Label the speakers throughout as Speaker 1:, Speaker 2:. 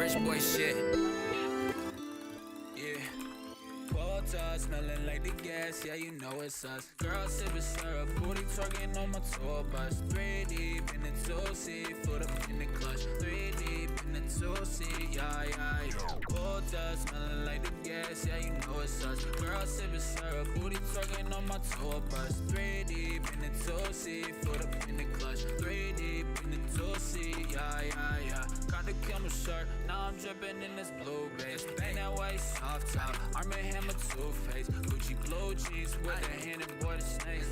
Speaker 1: Rich boy shit. Yeah. Water smelling like the gas, yeah, you know it's us. Girl sipping syrup, booty twerking on my tour bus. 3 deep in the 2C, foot up in the clutch. 3 deep in the 2C, yeah, yeah, yeah. Water smelling like the gas, yeah, you know it's us. Girl sipping syrup, booty twerking on my tour bus. 3 deep in the 2C, foot up in the clutch. 3 deep in the 2C, yeah, yeah, yeah. Got the camera shirt, now I'm dripping in this blue base. Ain't that white soft top, Arm & Hammer toothpaste. Gucci blue jeans with a hand and boy the snakes.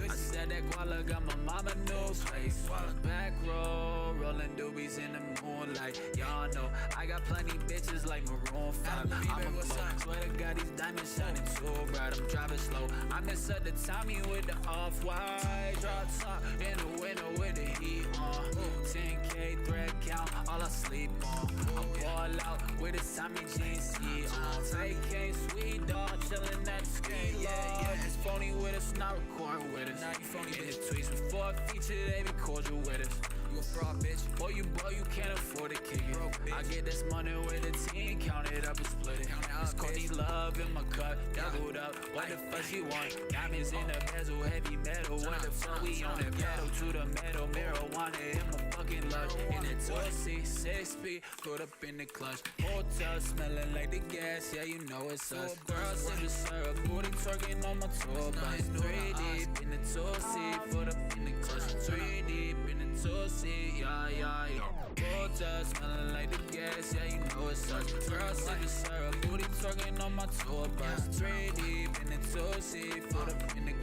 Speaker 1: I said that guala got my mama new face. Back row, rolling doobies in the moonlight. Y'all know I got plenty bitches like Maroon 5. I'm a blow, swear to God these diamonds shining too bright. I'm driving slow, I miss up the Tommy with the off-white. Drop top in the winter with the heat on. 10K thread count, all I sleep on. I'm ball out with a Tommy jeans tee on. Vacay, sweet dog, chillin' at the ski lodge. It's phony with us, not recording with us. Now you phony in the tweets before I feature, they be cordial with us. You a fraud, bitch. Boy, you can't afford to kick it. I get this money with the team, count it up and split it. It's Courtney Love in my cup, doubled up. What the fuck she want? Diamonds in the bezel, heavy metal. What the fuck we on it? Pedal to the metal, marijuana in my fucking lungs. In the 2C, 6 speed, put up in the clutch. Hotel smelling like the gas, yeah, you know it's us. Girl sipping syrup, booty twerking on my tour bus. 3 deep in the 2C, put up in the clutch. 3 deep in the 2C, yeah, yeah, yeah. Hotel smelling like the gas, yeah, you know it's us. Girl sipping syrup, booty twerking on my tour bus. 3 deep in the 2C, put up in the